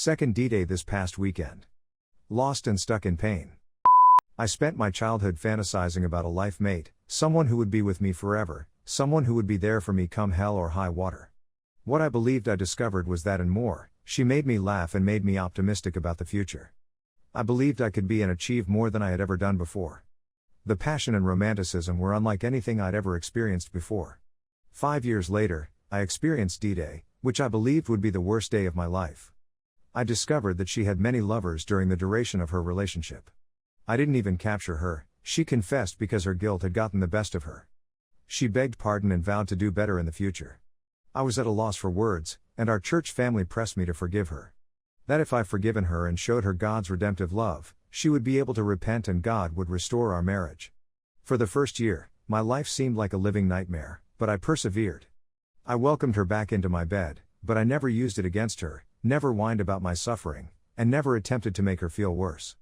Second D-Day this past weekend. Lost and stuck in pain. I spent my childhood fantasizing about a life mate, someone who would be with me forever, someone who would be there for me come hell or high water. What I believed I discovered was that and more. She made me laugh and made me optimistic about the future. I believed I could be and achieve more than I had ever done before. The passion and romanticism were unlike anything I'd ever experienced before. 5 years later, I experienced D-Day, which I believed would be the worst day of my life. I discovered that she had many lovers during the duration of her relationship. I didn't even capture her. She confessed because her guilt had gotten the best of her. She begged pardon and vowed to do better in the future. I was at a loss for words, and our church family pressed me to forgive her. That if I forgiven her and showed her God's redemptive love, she would be able to repent and God would restore our marriage. For the first year, my life seemed like a living nightmare, but I persevered. I welcomed her back into my bed, but I never used it against her, never whined about my suffering, and never attempted to make her feel worse.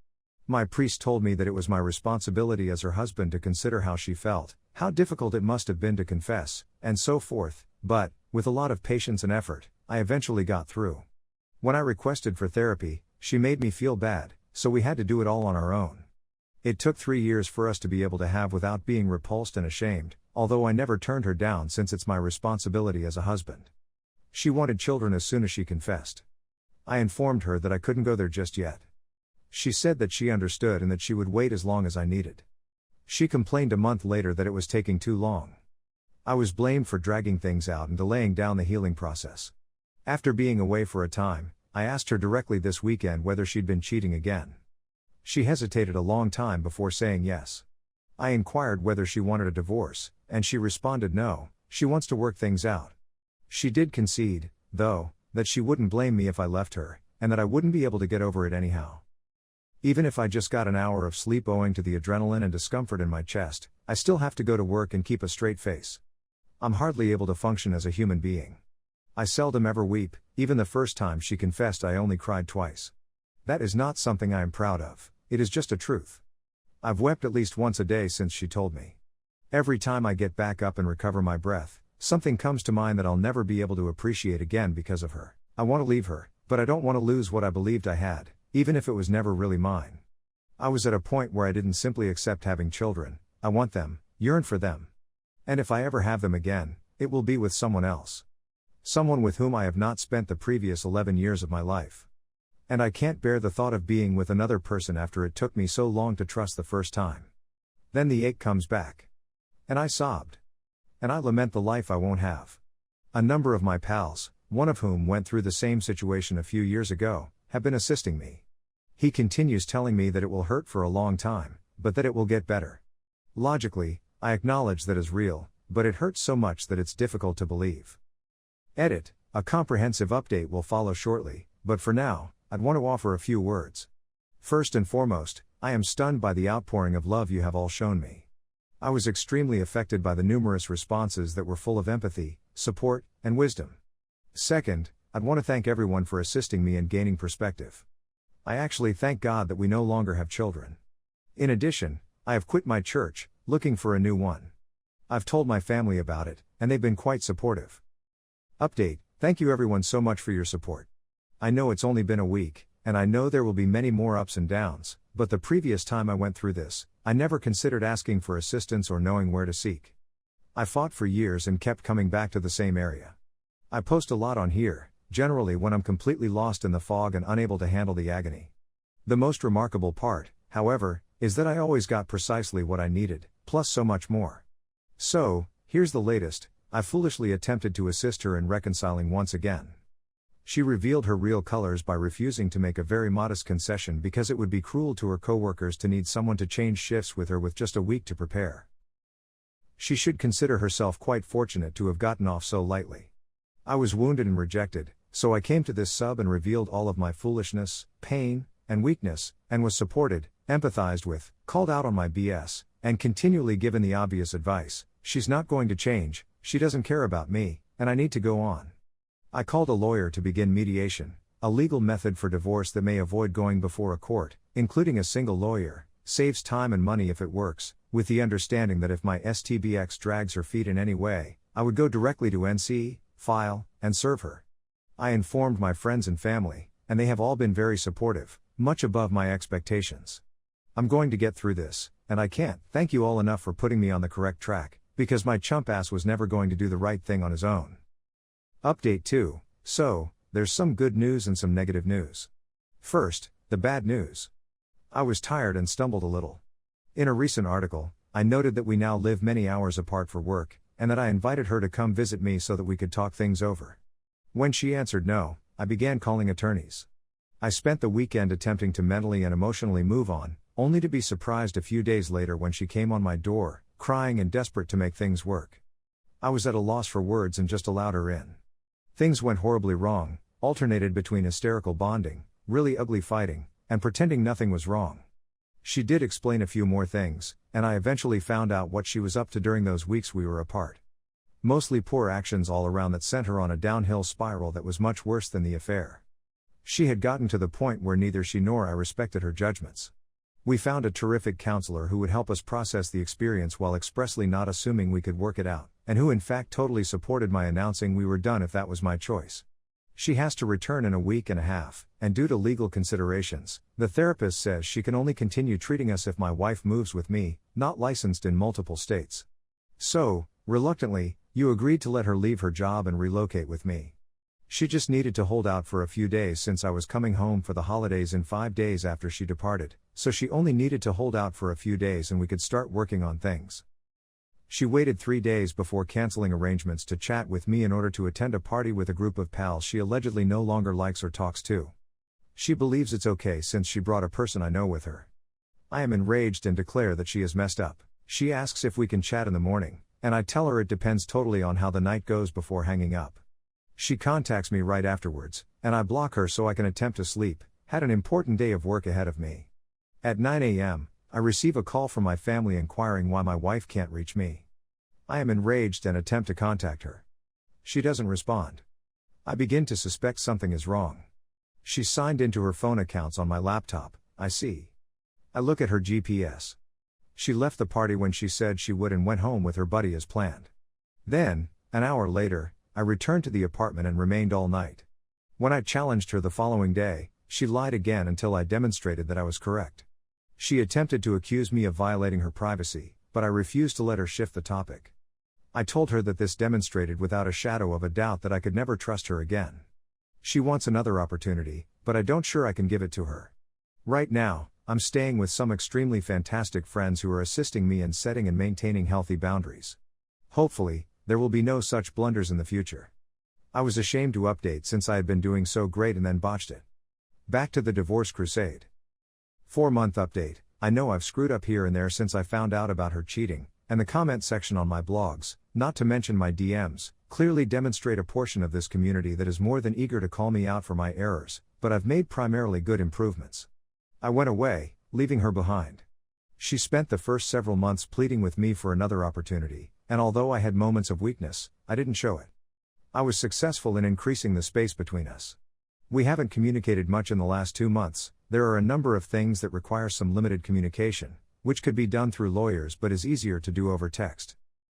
My priest told me that it was my responsibility as her husband to consider how she felt, how difficult it must have been to confess, and so forth, but, with a lot of patience and effort, I eventually got through. When I requested for therapy, she made me feel bad, so we had to do it all on our own. It took 3 years for us to be able to have without being repulsed and ashamed, although I never turned her down since it's my responsibility as a husband. She wanted children as soon as she confessed. I informed her that I couldn't go there just yet. She said that she understood and that she would wait as long as I needed. She complained a month later that it was taking too long. I was blamed for dragging things out and delaying down the healing process. After being away for a time, I asked her directly this weekend whether she'd been cheating again. She hesitated a long time before saying yes. I inquired whether she wanted a divorce, and she responded no, she wants to work things out. She did concede, though, that she wouldn't blame me if I left her, and that I wouldn't be able to get over it anyhow. Even if I just got an hour of sleep owing to the adrenaline and discomfort in my chest, I still have to go to work and keep a straight face. I'm hardly able to function as a human being. I seldom ever weep, even the first time she confessed I only cried twice. That is not something I am proud of, it is just a truth. I've wept at least once a day since she told me. Every time I get back up and recover my breath, something comes to mind that I'll never be able to appreciate again because of her. I want to leave her, but I don't want to lose what I believed I had, even if it was never really mine. I was at a point where I didn't simply accept having children, I want them, yearn for them. And if I ever have them again, it will be with someone else. Someone with whom I have not spent the previous 11 years of my life. And I can't bear the thought of being with another person after it took me so long to trust the first time. Then the ache comes back. And I sobbed. And I lament the life I won't have. A number of my pals, one of whom went through the same situation a few years ago, have been assisting me. He continues telling me that it will hurt for a long time, but that it will get better. Logically, I acknowledge that is real, but it hurts so much that it's difficult to believe. Edit, a comprehensive update will follow shortly, but for now, I'd want to offer a few words. First and foremost, I am stunned by the outpouring of love you have all shown me. I was extremely affected by the numerous responses that were full of empathy, support, and wisdom. Second, I'd want to thank everyone for assisting me in gaining perspective. I actually thank God that we no longer have children. In addition, I have quit my church, looking for a new one. I've told my family about it, and they've been quite supportive. Update, thank you everyone so much for your support. I know it's only been a week, and I know there will be many more ups and downs, but the previous time I went through this, I never considered asking for assistance or knowing where to seek. I fought for years and kept coming back to the same area. I post a lot on here, generally when I'm completely lost in the fog and unable to handle the agony. The most remarkable part, however, is that I always got precisely what I needed, plus so much more. So, here's the latest, I foolishly attempted to assist her in reconciling once again. She revealed her real colors by refusing to make a very modest concession because it would be cruel to her coworkers to need someone to change shifts with her with just a week to prepare. She should consider herself quite fortunate to have gotten off so lightly. I was wounded and rejected, so I came to this sub and revealed all of my foolishness, pain, and weakness, and was supported, empathized with, called out on my BS, and continually given the obvious advice, she's not going to change, she doesn't care about me, and I need to go on. I called a lawyer to begin mediation, a legal method for divorce that may avoid going before a court, including a single lawyer, saves time and money if it works, with the understanding that if my STBX drags her feet in any way, I would go directly to NC, file, and serve her. I informed my friends and family, and they have all been very supportive, much above my expectations. I'm going to get through this, and I can't thank you all enough for putting me on the correct track, because my chump ass was never going to do the right thing on his own. Update 2. So, there's some good news and some negative news. First, the bad news. I was tired and stumbled a little. In a recent article, I noted that we now live many hours apart for work, and that I invited her to come visit me so that we could talk things over. When she answered no, I began calling attorneys. I spent the weekend attempting to mentally and emotionally move on, only to be surprised a few days later when she came on my door, crying and desperate to make things work. I was at a loss for words and just allowed her in. Things went horribly wrong, alternated between hysterical bonding, really ugly fighting, and pretending nothing was wrong. She did explain a few more things, and I eventually found out what she was up to during those weeks we were apart. Mostly poor actions all around that sent her on a downhill spiral that was much worse than the affair. She had gotten to the point where neither she nor I respected her judgments. We found a terrific counselor who would help us process the experience while expressly not assuming we could work it out, and who in fact totally supported my announcing we were done if that was my choice. She has to return in a week and a half, and due to legal considerations, the therapist says she can only continue treating us if my wife moves with me, not licensed in multiple states. So, reluctantly, you agreed to let her leave her job and relocate with me. She just needed to hold out for a few days since I was coming home for the holidays in 5 days after she departed, so she only needed to hold out for a few days and we could start working on things. She waited 3 days before canceling arrangements to chat with me in order to attend a party with a group of pals she allegedly no longer likes or talks to. She believes it's okay since she brought a person I know with her. I am enraged and declare that she is messed up. She asks if we can chat in the morning, and I tell her it depends totally on how the night goes before hanging up. She contacts me right afterwards, and I block her so I can attempt to sleep. Had an important day of work ahead of me. At 9 a.m., I receive a call from my family inquiring why my wife can't reach me. I am enraged and attempt to contact her. She doesn't respond. I begin to suspect something is wrong. She's signed into her phone accounts on my laptop, I see. I look at her GPS. She left the party when she said she would and went home with her buddy as planned. Then, an hour later, I returned to the apartment and remained all night. When I challenged her the following day, she lied again until I demonstrated that I was correct. She attempted to accuse me of violating her privacy, but I refused to let her shift the topic. I told her that this demonstrated without a shadow of a doubt that I could never trust her again. She wants another opportunity, but I don't sure I can give it to her. Right now, I'm staying with some extremely fantastic friends who are assisting me in setting and maintaining healthy boundaries. Hopefully, there will be no such blunders in the future. I was ashamed to update since I had been doing so great and then botched it. Back to the divorce crusade. 4-month update. I know I've screwed up here and there since I found out about her cheating, and the comment section on my blogs, not to mention my DMs, clearly demonstrate a portion of this community that is more than eager to call me out for my errors, but I've made primarily good improvements. I went away, leaving her behind. She spent the first several months pleading with me for another opportunity, and although I had moments of weakness, I didn't show it. I was successful in increasing the space between us. We haven't communicated much in the last 2 months. There are a number of things that require some limited communication, which could be done through lawyers but is easier to do over text.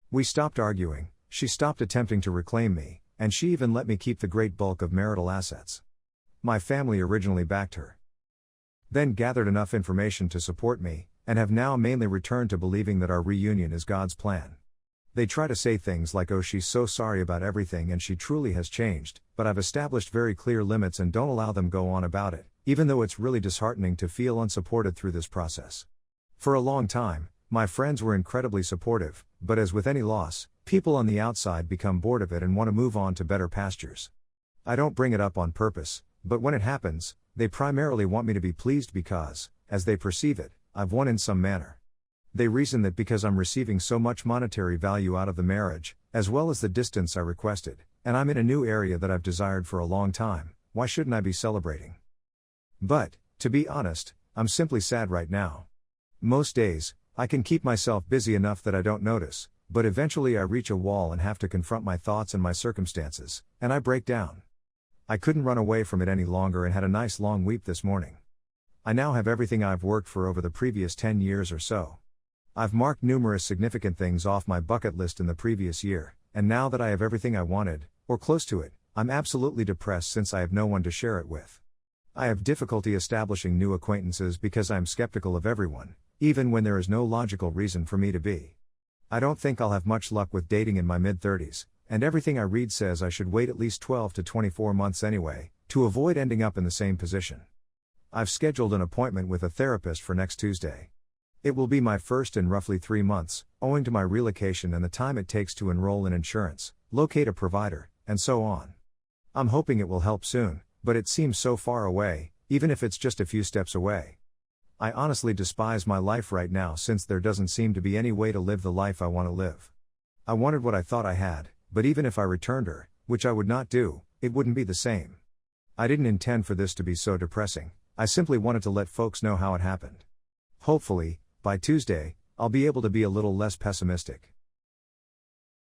We stopped arguing, she stopped attempting to reclaim me, and she even let me keep the great bulk of marital assets. My family originally backed her. Then gathered enough information to support me, and have now mainly returned to believing that our reunion is God's plan. They try to say things like, oh, she's so sorry about everything and she truly has changed, but I've established very clear limits and don't allow them go on about it, even though it's really disheartening to feel unsupported through this process. For a long time, my friends were incredibly supportive, but as with any loss, people on the outside become bored of it and want to move on to better pastures. I don't bring it up on purpose, but when it happens, they primarily want me to be pleased because, as they perceive it, I've won in some manner. They reason that because I'm receiving so much monetary value out of the marriage, as well as the distance I requested, and I'm in a new area that I've desired for a long time, why shouldn't I be celebrating? But, to be honest, I'm simply sad right now. Most days, I can keep myself busy enough that I don't notice, but eventually I reach a wall and have to confront my thoughts and my circumstances, and I break down. I couldn't run away from it any longer and had a nice long weep this morning. I now have everything I've worked for over the previous 10 years or so. I've marked numerous significant things off my bucket list in the previous year, and now that I have everything I wanted, or close to it, I'm absolutely depressed since I have no one to share it with. I have difficulty establishing new acquaintances because I am skeptical of everyone, even when there is no logical reason for me to be. I don't think I'll have much luck with dating in my mid-30s, and everything I read says I should wait at least 12 to 24 months anyway, to avoid ending up in the same position. I've scheduled an appointment with a therapist for next Tuesday. It will be my first in roughly 3 months, owing to my relocation and the time it takes to enroll in insurance, locate a provider, and so on. I'm hoping it will help soon, but it seems so far away, even if it's just a few steps away. I honestly despise my life right now since there doesn't seem to be any way to live the life I want to live. I wanted what I thought I had, but even if I returned her, which I would not do, it wouldn't be the same. I didn't intend for this to be so depressing, I simply wanted to let folks know how it happened. Hopefully, by Tuesday, I'll be able to be a little less pessimistic.